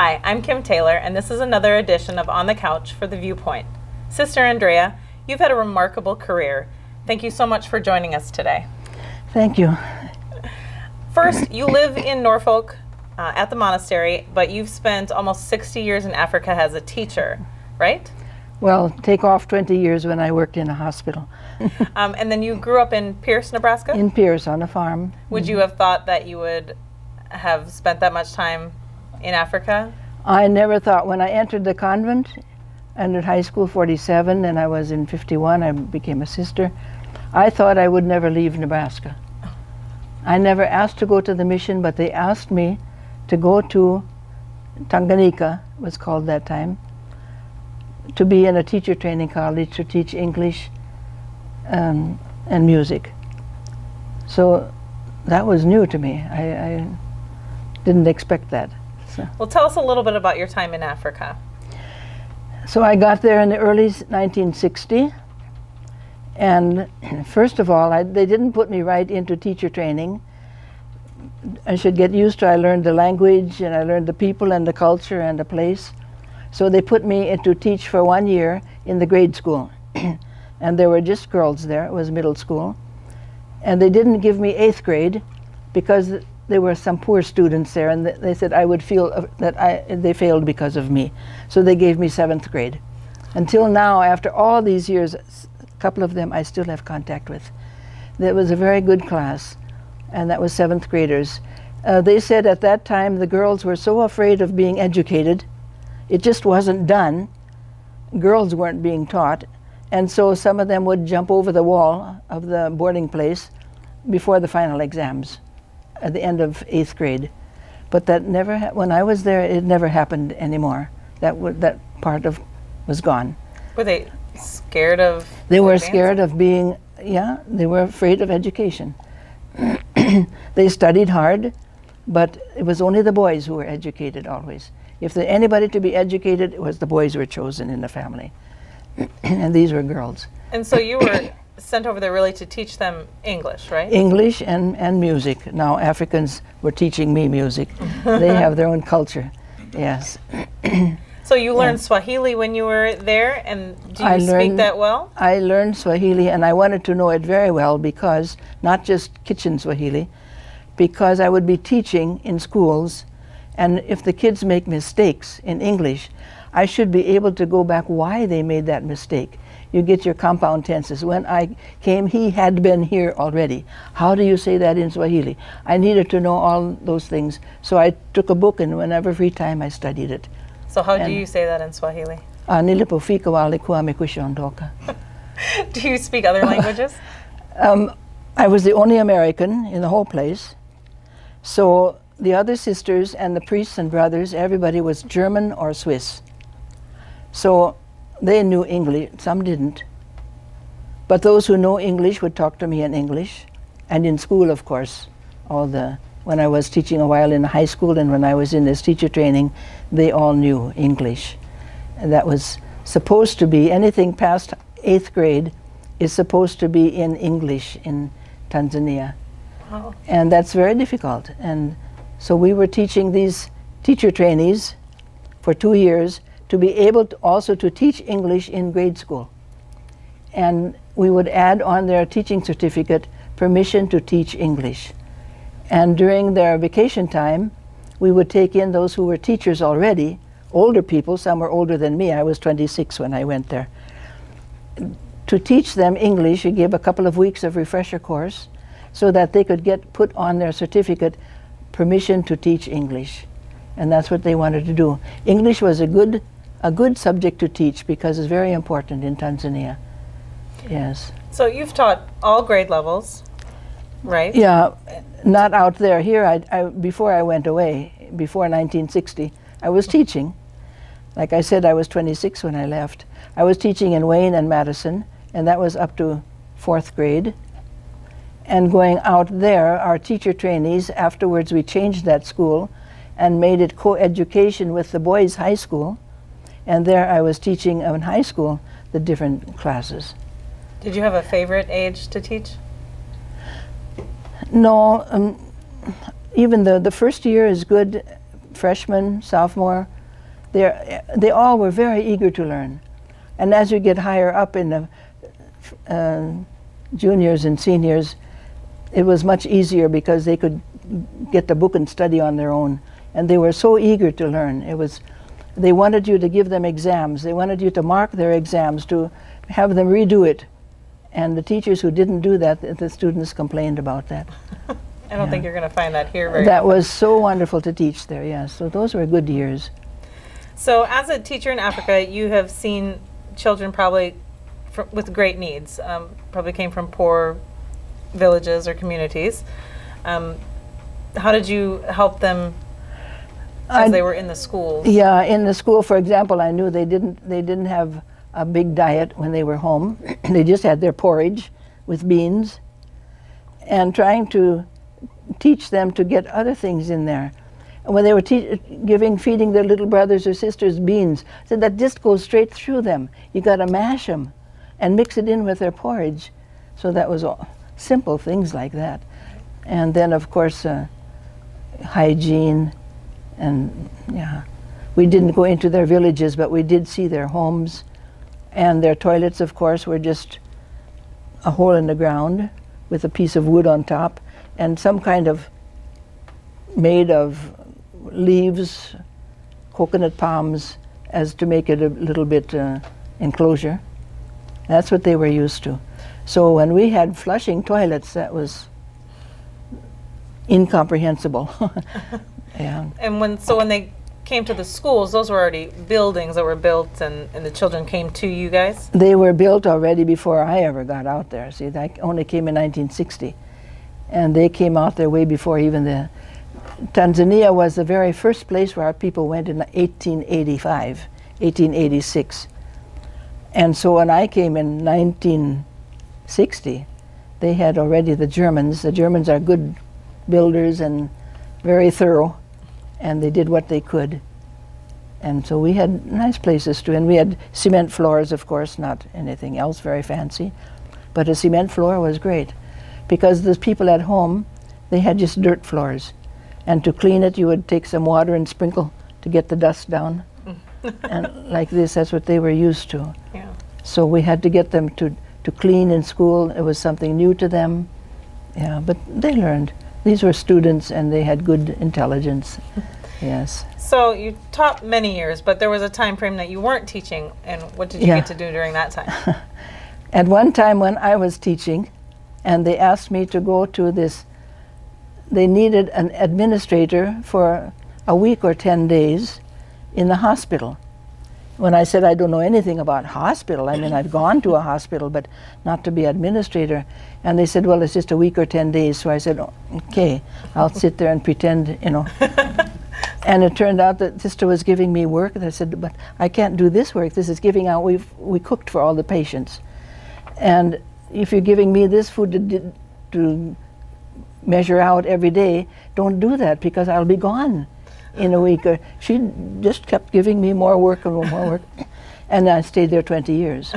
Hi, I'm Kim Taylor, and this is another edition of On the Couch for the Viewpoint. Sister Andrea, you've had a remarkable career. Thank you so much for joining us today. Thank you. First, you live in Norfolk at the monastery, but you've spent almost 60 years in Africa as a teacher, right? Well, take off 20 years when I worked in a hospital. And then you grew up in Pierce, Nebraska? In Pierce, on a farm. Would you have thought that you would have spent that much time in Africa? I never thought. When I entered the convent, entered high school 47, and I was in 51, I became a sister. I thought I would never leave Nebraska. I never asked to go to the mission, but they asked me to go to Tanganyika, it was called that time, to be in a teacher training college to teach English and music. So that was new to me. I didn't expect that. So. Well, tell us a little bit about your time in Africa. So I got there in the early 1960, and first of all, they didn't put me right into teacher training. I should get used to. I learned the language, and I learned the people and the culture and the place. So they put me to teach for 1 year in the grade school. And there were just girls there. It was middle school. And they didn't give me 8th grade because there were some poor students there, and they said I would feel that they failed because of me. So they gave me 7th grade. Until now, after all these years, a couple of them I still have contact with. That was a very good class, and that was 7th graders. They said at that time the girls were so afraid of being educated, it just wasn't done. Girls weren't being taught, and so some of them would jump over the wall of the boarding place before the final exams at the end of 8th grade. But that never, when I was there, it never happened anymore. That part was gone. Were they scared of They were advancing? scared of being, they were afraid of education. They studied hard, but it was only the boys who were educated always. If there anybody to be educated, it was the boys who were chosen in the family. And these were girls. And so you were sent over there really to teach them English, right? English and music. Now Africans were teaching me music. They have their own culture, yes. So you learned Swahili when you were there, and do you speak that well? I learned Swahili, and I wanted to know it very well because, not just kitchen Swahili, because I would be teaching in schools, and if the kids make mistakes in English, I should be able to go back why they made that mistake. You get your compound tenses. When I came, he had been here already. How do you say that in Swahili? I needed to know all those things, so I took a book, and whenever free time I studied it. So how do you say that in Swahili? Nilipofika walikuwa wamekwishaondoka. Do you speak other languages? I was the only American in the whole place. So the other sisters and the priests and brothers, everybody was German or Swiss. So they knew English, some didn't. But those who know English would talk to me in English. And in school, of course, when I was teaching a while in high school and when I was in this teacher training, they all knew English. And that was supposed to be, anything past 8th grade is supposed to be in English in Tanzania. Wow. And that's very difficult. And so we were teaching these teacher trainees for 2 years to be able to also to teach English in grade school. And we would add on their teaching certificate permission to teach English. And during their vacation time, we would take in those who were teachers already, older people, some were older than me. I was 26 when I went there. To teach them English, you give a couple of weeks of refresher course so that they could get put on their certificate permission to teach English. And that's what they wanted to do. English was a good subject to teach because it's very important in Tanzania. Yes. So you've taught all grade levels, right? Yeah, not out there. Here, before I went away, before 1960, I was teaching. Like I said, I was 26 when I left. I was teaching in Wayne and Madison, and that was up to 4th grade. And going out there, our teacher trainees, afterwards we changed that school and made it co-education with the boys' high school. And there I was teaching in high school the different classes. Did you have a favorite age to teach? No, even the first year is good, freshman, sophomore, They all were very eager to learn. And as you get higher up in the juniors and seniors, it was much easier because they could get the book and study on their own. And they were so eager to learn. They wanted you to give them exams. They wanted you to mark their exams, to have them redo it. And the teachers who didn't do that, the students complained about that. I don't think you're going to find that here very That often. was so wonderful to teach there, yes. So those were good years. So as a teacher in Africa, you have seen children probably with great needs, probably came from poor villages or communities. How did you help them as they were in the schools? Yeah, in the school, for example, I knew they didn't have a big diet when they were home. They just had their porridge with beans, and trying to teach them to get other things in there. And when they were feeding their little brothers or sisters beans, said that just goes straight through them. You got to mash them and mix it in with their porridge. So that was all simple things like that. And then, of course, hygiene, and yeah, we didn't go into their villages, but we did see their homes. And their toilets, of course, were just a hole in the ground with a piece of wood on top and some kind of made of leaves, coconut palms, as to make it a little bit enclosure. That's what they were used to. So when we had flushing toilets, that was incomprehensible. Yeah. And when they came to the schools, those were already buildings that were built, and the children came to you guys? They were built already before I ever got out there. See, I only came in 1960. And they came out there way before even the... Tanzania was the very first place where our people went in 1885, 1886. And so when I came in 1960, they had already the Germans. The Germans are good builders and very thorough, and they did what they could. And so we had nice places too, and we had cement floors, of course, not anything else very fancy, but a cement floor was great, because the people at home, they had just dirt floors, and to clean it you would take some water and sprinkle to get the dust down. And like this, that's what they were used to. Yeah. So we had to get them to clean in school. It was something new to them. Yeah, but they learned. These were students, and they had good intelligence. Yes. So you taught many years, but there was a time frame that you weren't teaching, and what did you get to do during that time? At one time when I was teaching, and they asked me to go to this, they needed an administrator for a week or 10 days in the hospital. When I said I don't know anything about hospital, I mean I'd gone to a hospital, but not to be administrator. And they said, well, it's just a week or 10 days. So I said, oh, okay, I'll sit there and pretend, you know. And it turned out that Sister was giving me work, and I said, but I can't do this work. This is giving out, we cooked for all the patients. And if you're giving me this food to measure out every day, don't do that, because I'll be gone in a week. She just kept giving me more work and more work. And I stayed there 20 years.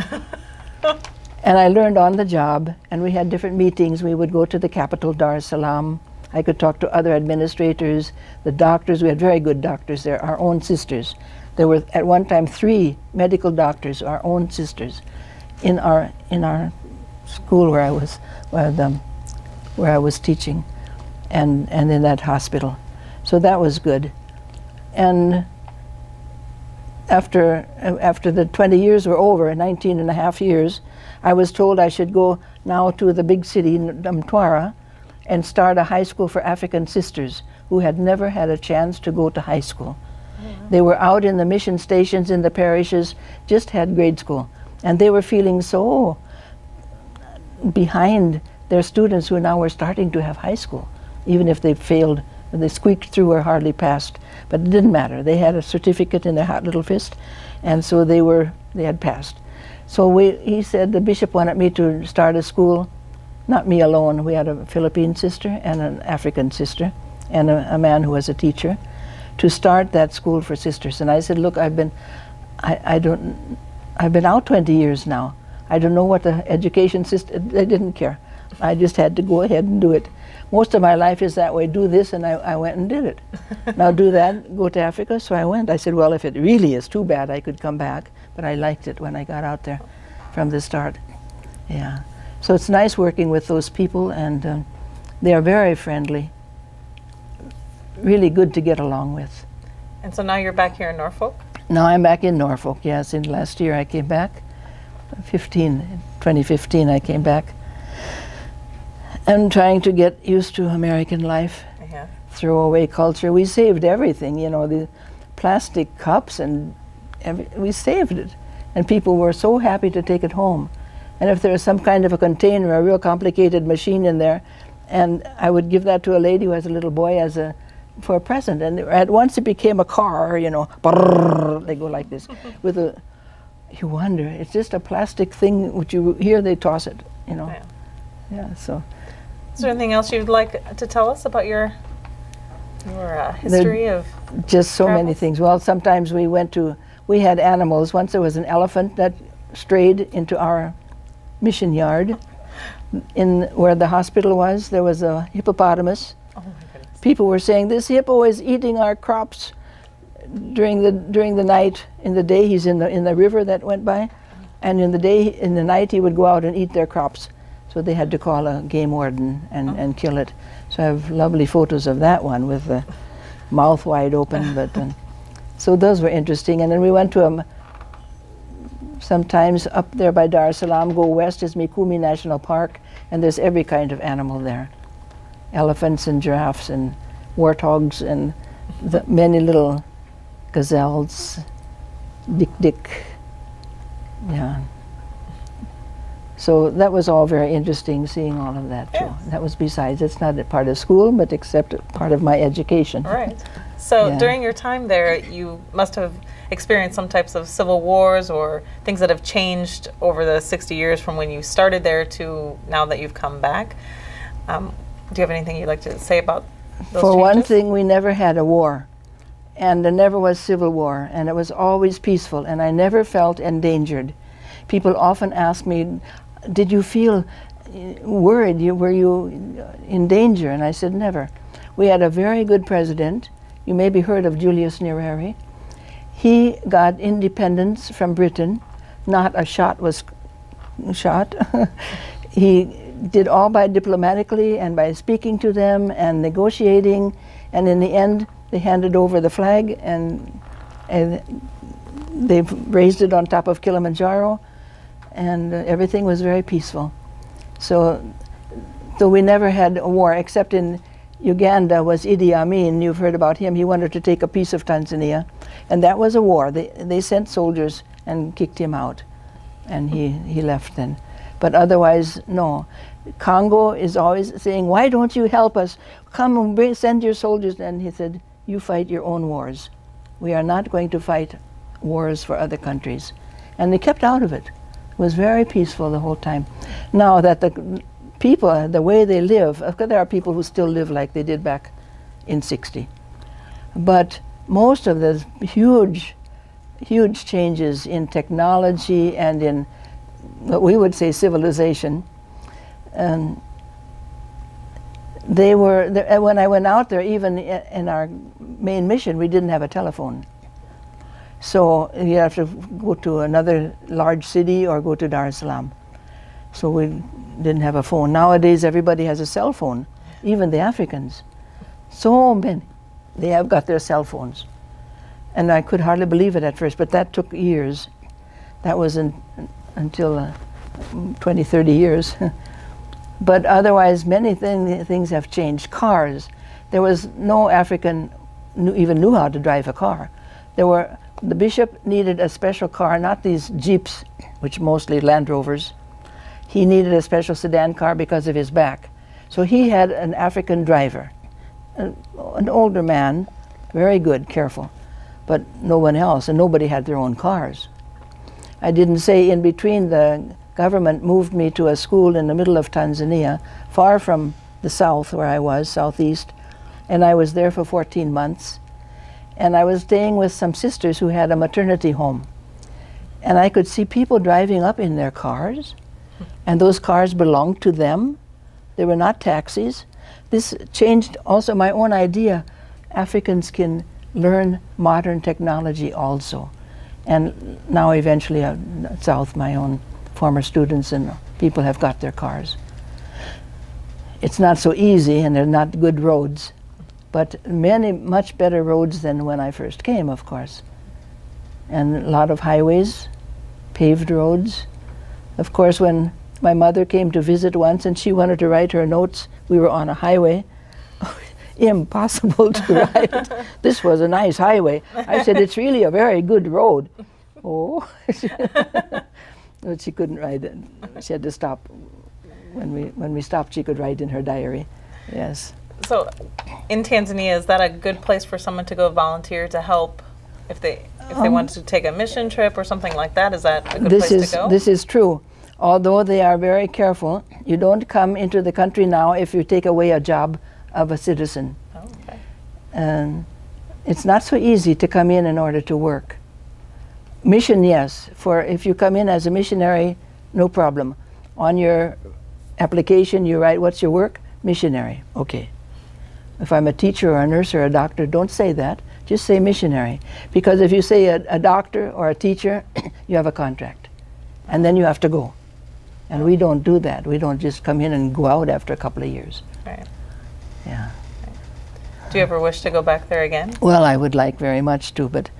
And I learned on the job, and we had different meetings. We would go to the capital, Dar es Salaam. I could talk to other administrators, the doctors. We had very good doctors there, our own sisters. There were at one time 3 medical doctors, our own sisters, in our school where I was teaching, and in that hospital. So that was good. And after the 20 years were over, 19 and a half years, I was told I should go now to the big city, Mtwara, and start a high school for African sisters who had never had a chance to go to high school. They were out in the mission stations in the parishes, just had grade school. And they were feeling so behind their students who now were starting to have high school, even if they failed. They squeaked through or hardly passed, but it didn't matter. They had a certificate in their hot little fist, and so they had passed. So he said the bishop wanted me to start a school, not me alone. We had a Philippine sister and an African sister, and a man who was a teacher, to start that school for sisters. And I said, look, I've been out 20 years now. I don't know what the education system. They didn't care. I just had to go ahead and do it. Most of my life is that way. Do this, and I went and did it. Now do that, go to Africa. So I went. I said, well, if it really is too bad, I could come back. But I liked it when I got out there from the start. Yeah. So it's nice working with those people, and they are very friendly. Really good to get along with. And so now you're back here in Norfolk? Now I'm back in Norfolk, yes. In last year I came back. 2015 I came back. And trying to get used to American life. Yeah. Throwaway culture. We saved everything, you know, the plastic cups, and we saved it. And people were so happy to take it home. And if there was some kind of a container, a real complicated machine in there, and I would give that to a lady who has a little boy for a present. And at once it became a car, you know, brrr, they go like this. You wonder, it's just a plastic thing, which you hear, they toss it, you know. Yeah. Yeah, so. Is there anything else you'd like to tell us about your history of just so many travels? things. Well, sometimes we had animals. Once there was an elephant that strayed into our mission yard. In where the hospital was, there was a hippopotamus. Oh my goodness. People were saying, this hippo is eating our crops during the night. In the day he's in the river that went by, and in the night he would go out and eat their crops. So they had to call a game warden and kill it. So I have lovely photos of that one with the mouth wide open. But so those were interesting. And then we went to sometimes up there by Dar es Salaam, go west is Mikumi National Park, and there's every kind of animal there. Elephants and giraffes and warthogs and many little gazelles, dik-dik, yeah. So that was all very interesting, seeing all of that too. Yes. That was besides, it's not a part of school, but except part of my education. Right. So Yeah. during your time there, you must have experienced some types of civil wars or things that have changed over the 60 years from when you started there to now that you've come back. Do you have anything you'd like to say about those For one changes? thing, we never had a war, and there never was civil war, and it was always peaceful, and I never felt endangered. People often ask me, did you feel worried? Were you in danger? And I said, never. We had a very good president. You maybe heard of Julius Nyerere. He got independence from Britain. Not a shot was shot. He did all by diplomatically and by speaking to them and negotiating, and in the end they handed over the flag, and they raised it on top of Kilimanjaro, and everything was very peaceful. So we never had a war, except in Uganda was Idi Amin. You've heard about him. He wanted to take a piece of Tanzania, and that was a war. They sent soldiers and kicked him out, and he left then. But otherwise, no. Congo is always saying, why don't you help us? Come and send your soldiers. And he said, you fight your own wars. We are not going to fight wars for other countries. And they kept out of it. It was very peaceful the whole time. Now that the people, the way they live, of course there are people who still live like they did back in '60. But most of the huge changes in technology and in what we would say civilization, they were, when I went out there, even in our main mission, we didn't have a telephone. So you have to go to another large city or go to Dar es Salaam. So we didn't have a phone. Nowadays, everybody has a cell phone, even the Africans. So many, they have got their cell phones. And I could hardly believe it at first, but that took years. That was until 20, 30 years. But otherwise, many things have changed. Cars. There was no African even knew how to drive a car. The bishop needed a special car, not these Jeeps, which mostly Land Rovers. He needed a special sedan car because of his back. So he had an African driver, an older man, very good, careful, but no one else, and nobody had their own cars. I didn't say in between, the government moved me to a school in the middle of Tanzania, far from the south where I was, southeast, and I was there for 14 months. And I was staying with some sisters who had a maternity home. And I could see people driving up in their cars, and those cars belonged to them. They were not taxis. This changed also my own idea. Africans can learn modern technology also. And now eventually South, my own former students and people have got their cars. It's not so easy and they're not good roads, but much better roads than when I first came, of course. And a lot of highways, paved roads. Of course, when my mother came to visit once and she wanted to write her notes, we were on a highway. Impossible to write. This was a nice highway. I said, it's really a very good road. Oh, but she couldn't write it. She had to stop. When we stopped, she could write in her diary. Yes. So, in Tanzania, is that a good place for someone to go volunteer to help if they want to take a mission trip or something like that? Is that a good place to go? This is true. Although they are very careful, you don't come into the country now if you take away a job of a citizen. Oh, okay. And it's not so easy to come in order to work. Mission, yes. For if you come in as a missionary, no problem. On your application, you write, what's your work? Missionary. Okay. If I'm a teacher or a nurse or a doctor, don't say that. Just say missionary. Because if you say a doctor or a teacher, you have a contract. And then you have to go. And we don't do that. We don't just come in and go out after a couple of years. Right. Yeah. Do you ever wish to go back there again? Well, I would like very much to, but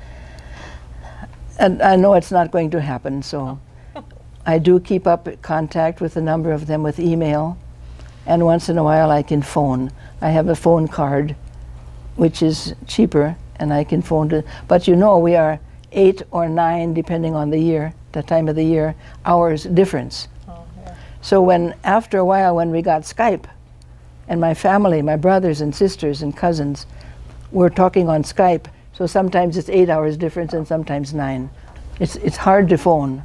and I know it's not going to happen, so I do keep up contact with a number of them with email, and once in a while I can phone. I have a phone card, which is cheaper, and I can phone to, but you know we are 8 or 9, depending on the year, the time of the year, hours difference. Oh, yeah. So after a while when we got Skype, and my family, my brothers and sisters and cousins, were talking on Skype, so sometimes it's 8 hours difference and sometimes 9. It's hard to phone,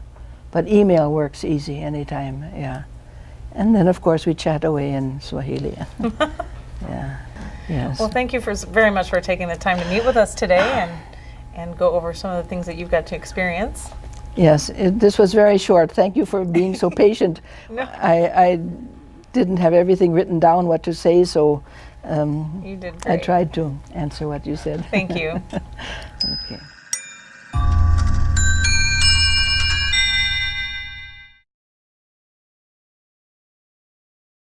but email works easy anytime, yeah. And then of course we chat away in Swahili. Yeah, yes. Well, thank you very much for taking the time to meet with us today and go over some of the things that you've got to experience. Yes, this was very short. Thank you for being so patient. No. I didn't have everything written down what to say, so You did great. I tried to answer what you said. Thank you. Okay.